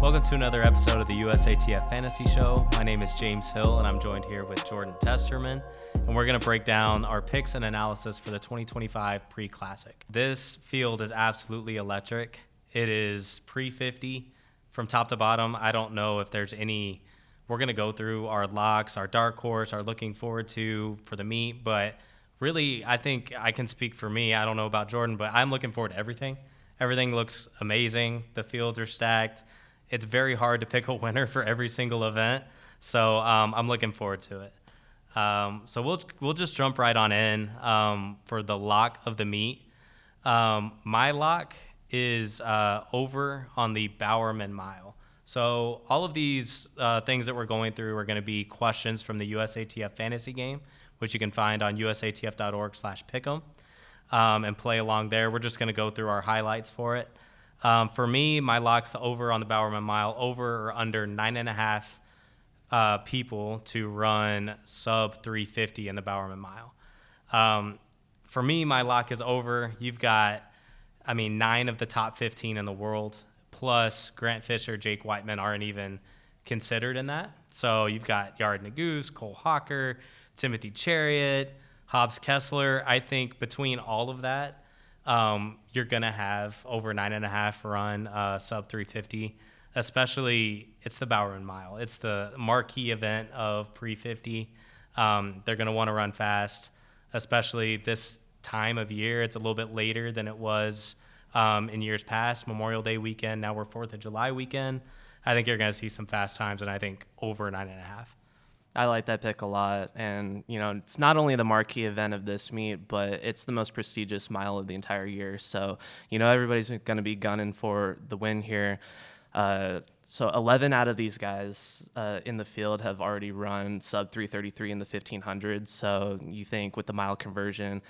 Welcome to another episode of the USATF Fantasy Show. My name is James Hill, and I'm joined here with Jordan Testerman, and we're going to break down our picks and analysis for the 2025 Pre-Classic. This field is absolutely electric. It is pre-50 from top to bottom. I don't know if there's any. We're going to go through our locks, our dark horse, our looking forward to for the meet, but really, I think I can speak for me. I don't know about Jordan, but I'm looking forward to everything. Everything looks amazing. The fields are stacked. It's very hard to pick a winner for every single event, so I'm looking forward to it. So we'll just jump right on in for the lock of the meet. My lock is over on the Bowerman Mile. So all of these things that we're going through are going to be questions from the USATF fantasy game, which you can find on usatf.org/pick'em and play along there. We're just going to go through our highlights for it. For me, my lock's over on the Bowerman Mile, over or under 9.5 people to run sub 350 in the Bowerman Mile. For me, my lock is over. You've got, 9 of the top 15 in the world, plus Grant Fisher, Jake Whiteman aren't even considered in that. So you've got Yard Naguse, Cole Hawker, Timothy Chariot, Hobbs Kessler. I think between all of that, you're going to have over 9.5 run sub 350, especially it's the Bowerman Mile. It's the marquee event of pre-50. They're going to want to run fast, especially this time of year. It's a little bit later than it was in years past. Memorial Day weekend, now we're 4th of July weekend. I think you're going to see some fast times, and I think over 9.5. I like that pick a lot, and it's not only the marquee event of this meet, but it's the most prestigious mile of the entire year. So everybody's going to be gunning for the win here. So 11 out of these guys in the field have already run sub 333 in the 1500. So you think with the mile conversion,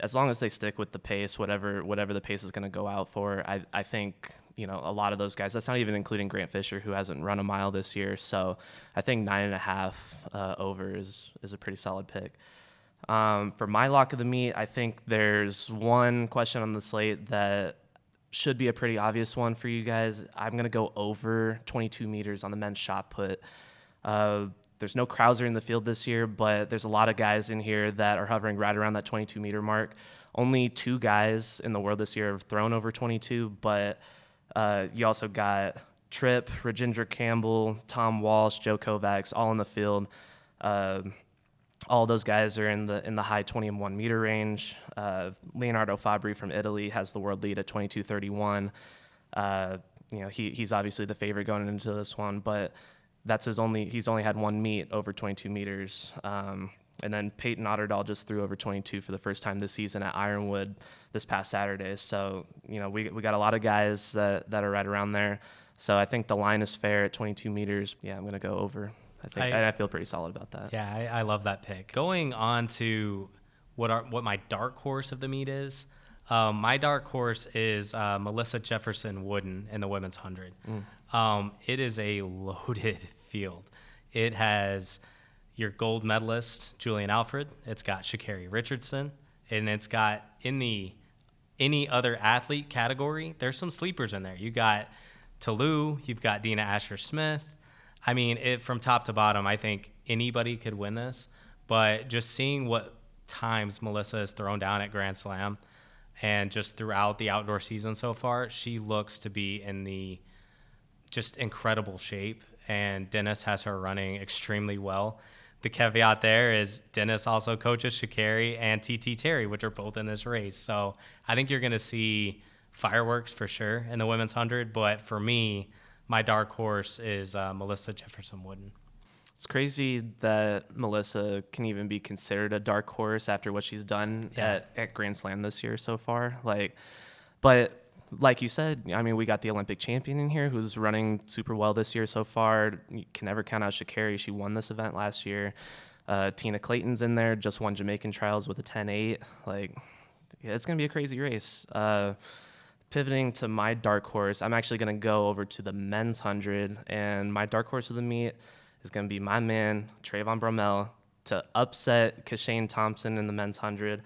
as long as they stick with the pace, whatever the pace is going to go out for, I think, a lot of those guys, that's not even including Grant Fisher, who hasn't run a mile this year. So I think 9.5 over is a pretty solid pick. For my lock of the meet, I think there's one question on the slate that should be a pretty obvious one for you guys. I'm going to go over 22 meters on the men's shot put. There's no Krauser in the field this year, but there's a lot of guys in here that are hovering right around that 22-meter mark. Only 2 guys in the world this year have thrown over 22, but you also got Tripp, Rajendra Campbell, Tom Walsh, Joe Kovacs, all in the field. All those guys are in the high 21 meter range. Leonardo Fabri from Italy has the world lead at 22:31. He's obviously the favorite going into this one, but he's only had one meet over 22 meters. And then Peyton Otterdahl just threw over 22 for the first time this season at Ironwood this past Saturday. So, we got a lot of guys that are right around there. So I think the line is fair at 22 meters. Yeah, I'm going to go over. I feel pretty solid about that. Yeah, I love that pick. Going on to what my dark horse of the meet is. My dark horse is Melissa Jefferson Wooden in the women's 100. It is a loaded field. It has your gold medalist, Julian Alfred. It's got Sha'Carri Richardson. And it's got any other athlete category, there's some sleepers in there. You got Toulouse. You've got Dina Asher-Smith. From top to bottom, I think anybody could win this. But just seeing what times Melissa has thrown down at Grand Slam and just throughout the outdoor season so far, she looks to be in the just incredible shape, and Dennis has her running extremely well. The caveat there is Dennis also coaches Sha'Carri and TT Terry, which are both in this race. So I think you're going to see fireworks for sure in the women's 100, but for me, my dark horse is Melissa Jefferson Wooden. It's crazy that Melissa can even be considered a dark horse after what she's done at Grand Slam this year so far. But like you said, we got the Olympic champion in here who's running super well this year so far. You can never count out Sha'Carri. She won this event last year. Tina Clayton's in there, just won Jamaican trials with a 10.8. It's going to be a crazy race. Pivoting to my dark horse, I'm actually going to go over to the men's 100, and my dark horse of the meet is going to be my man, Trayvon Bromell, to upset Kashane Thompson in the men's 100.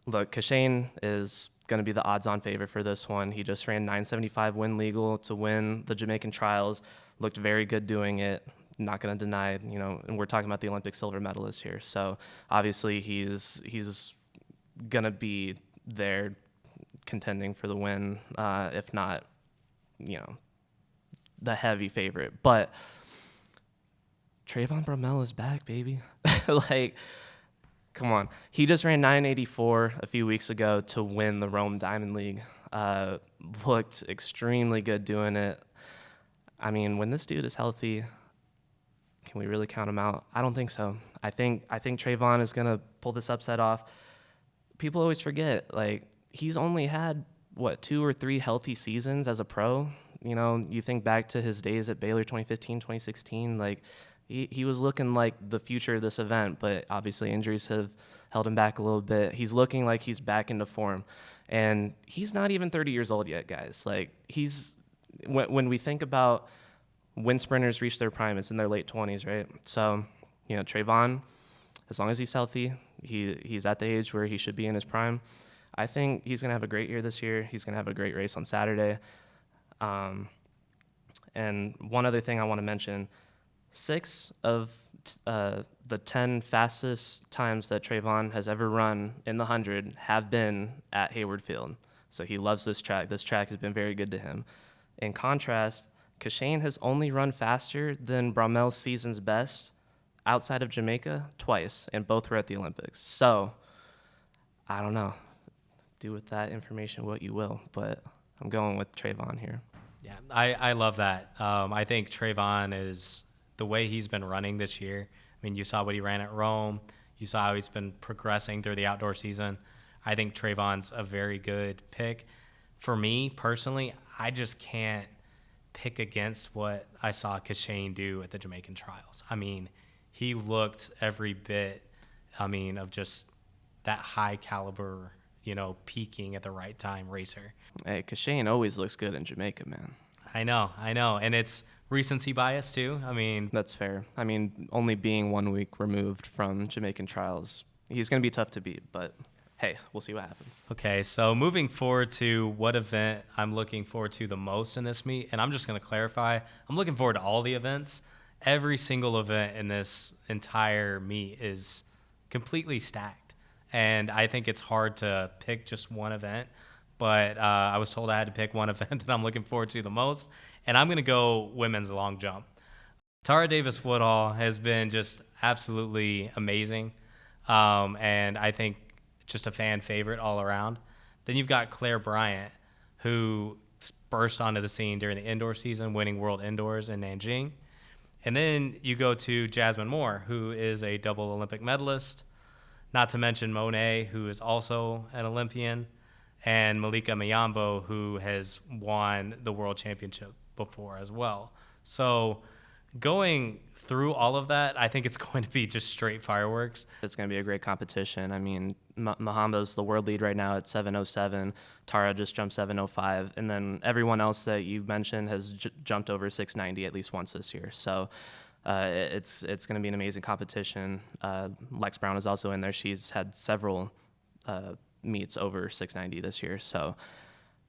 Look, Kashane is going to be the odds-on favorite for this one. He just ran 975 win legal to win the Jamaican trials. Looked very good doing it. Not going to deny, and we're talking about the Olympic silver medalist here. So obviously he's going to be there contending for the win, if not, the heavy favorite. But Trayvon Bromell is back, baby. Like, come on. He just ran 984 a few weeks ago to win the Rome Diamond League. Looked extremely good doing it. I mean, when this dude is healthy, can we really count him out? I don't think so. I think Trayvon is going to pull this upset off. People always forget, like, he's only had, 2 or 3 healthy seasons as a pro. You think back to his days at Baylor 2015, 2016, like, he was looking like the future of this event, but obviously injuries have held him back a little bit. He's looking like he's back into form, and he's not even 30 years old yet, guys. Like, when we think about when sprinters reach their prime, it's in their late 20s, right? So, Trayvon, as long as he's healthy, he's at the age where he should be in his prime. I think he's going to have a great year this year. He's going to have a great race on Saturday. And one other thing I want to mention, 6 of the 10 fastest times that Trayvon has ever run in the 100 have been at Hayward Field. So he loves this track. This track has been very good to him. In contrast, Kashane has only run faster than Bromell's season's best outside of Jamaica twice, and both were at the Olympics. So, I don't know. Do with that information what you will, but I'm going with Trayvon here. Yeah, I love that. I think Trayvon is, the way he's been running this year, I mean, you saw what he ran at Rome. You saw how he's been progressing through the outdoor season. I think Trayvon's a very good pick. For me, personally, I just can't pick against what I saw Kashane do at the Jamaican trials. I mean, he looked every bit, of just that high caliber, peaking at the right time racer. Hey, Kashane always looks good in Jamaica, man. I know. And it's recency bias too. That's fair. Only being 1 week removed from Jamaican trials, he's going to be tough to beat, but hey, we'll see what happens. Okay, so moving forward to what event I'm looking forward to the most in this meet, and I'm just going to clarify, I'm looking forward to all the events. Every single event in this entire meet is completely stacked, and I think it's hard to pick just one event, but I was told I had to pick one event that I'm looking forward to the most, and I'm going to go women's long jump. Tara Davis Woodall has been just absolutely amazing, and I think just a fan favorite all around. Then you've got Claire Bryant, who burst onto the scene during the indoor season, winning World Indoors in Nanjing. And then you go to Jasmine Moore, who is a double Olympic medalist, not to mention Monet, who is also an Olympian, and Malika Miyambo, who has won the World Championship before as well. So going through all of that, I think it's going to be just straight fireworks. It's going to be a great competition. Mahambo's the world lead right now at 7:07. Tara just jumped 7:05, and then everyone else that you mentioned has jumped over 6:90 at least once this year. So it's going to be an amazing competition. Lex Brown is also in there. She's had several meets over 6:90 this year. So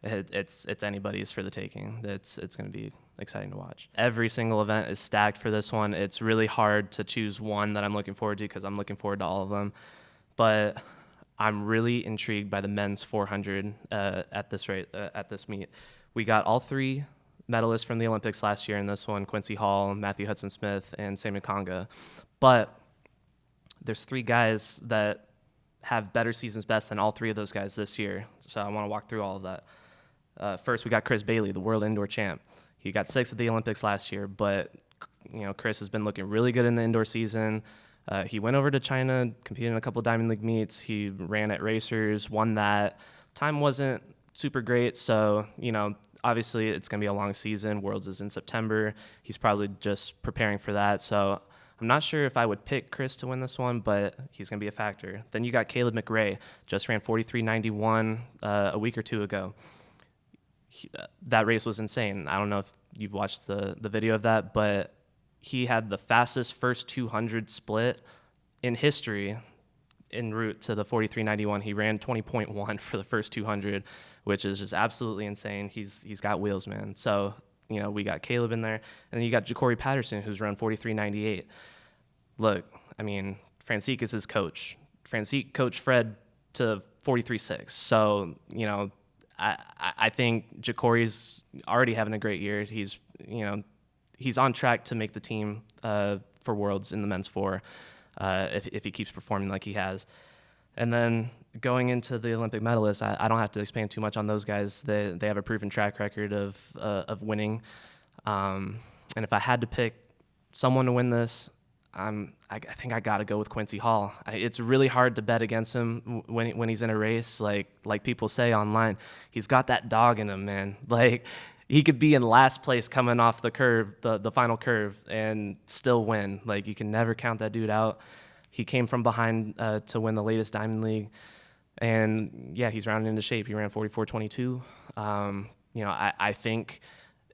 it's anybody's for the taking. It's going to be exciting to watch. Every single event is stacked for this one. It's really hard to choose one that I'm looking forward to because I'm looking forward to all of them. But I'm really intrigued by the men's 400 at this meet. We got all 3 medalists from the Olympics last year in this one: Quincy Hall, Matthew Hudson-Smith, and Sammy Conga. But there's 3 guys that have better seasons best than all 3 of those guys this year. So I want to walk through all of that. First, we got Chris Bailey, the world indoor champ. He got 6th at the Olympics last year, but Chris has been looking really good in the indoor season. He went over to China, competed in a couple Diamond League meets. He ran at Racers, won that. Time wasn't super great, so obviously it's going to be a long season. Worlds is in September. He's probably just preparing for that. So I'm not sure if I would pick Chris to win this one, but he's going to be a factor. Then you got Caleb McRae, just ran 43.91 a week or 2 ago. That race was insane. I don't know if you've watched the video of that, but he had the fastest first 200 split in history en route to the 43.91, he ran 20.1 for the first 200, which is just absolutely insane. He's got wheels, man. So, you know, we got Caleb in there, and then you got Ja'Cory Patterson, who's run 43.98. Look, I mean, Francisque is his coach. Francisque coached Fred to 43.6. So, you know, I think Ja'Cory's already having a great year. He's on track to make the team for Worlds in the men's 4 if he keeps performing like he has. And then going into the Olympic medalists, I don't have to expand too much on those guys. They have a proven track record of winning. And if I had to pick someone to win this, I think I got to go with Quincy Hall. It's really hard to bet against him when he's in a race. Like people say online, he's got that dog in him, man. Like, he could be in last place coming off the curve, the final curve, and still win. Like, you can never count that dude out. He came from behind to win the latest Diamond League. And, yeah, he's rounding into shape. He ran 44.22. You know, I think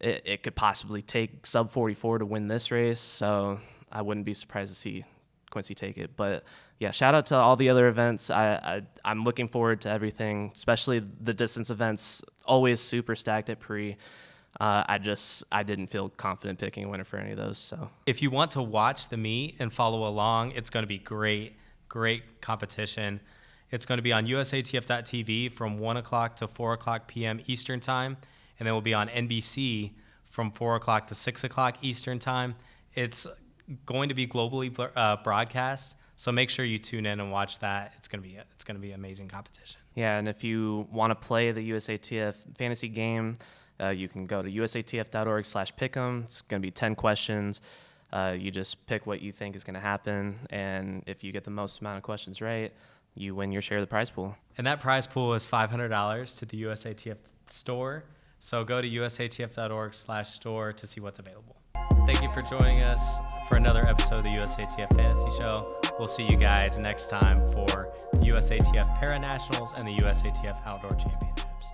it could possibly take sub 44 to win this race. So I wouldn't be surprised to see Quincy take it. But, yeah, shout out to all the other events. I'm looking forward to everything, especially the distance events, always super stacked at pre. I didn't feel confident picking a winner for any of those. So if you want to watch the meet and follow along, it's going to be great competition. It's going to be on USATF.tv from 1 o'clock to 4 o'clock p.m. Eastern time, and then we'll be on NBC from 4 o'clock to 6 o'clock Eastern time. It's going to be globally broadcast, so make sure you tune in and watch that. It's going to be amazing competition. Yeah, and if you want to play the USATF fantasy game, you can go to usatf.org/pick'em. It's going to be 10 questions. You just pick what you think is going to happen, and if you get the most amount of questions right, you win your share of the prize pool. And that prize pool is $500 to the USATF store. So go to usatf.org/store to see what's available. Thank you for joining us for another episode of the USATF Fantasy Show. We'll see you guys next time for the USATF Para Nationals and the USATF Outdoor Championships.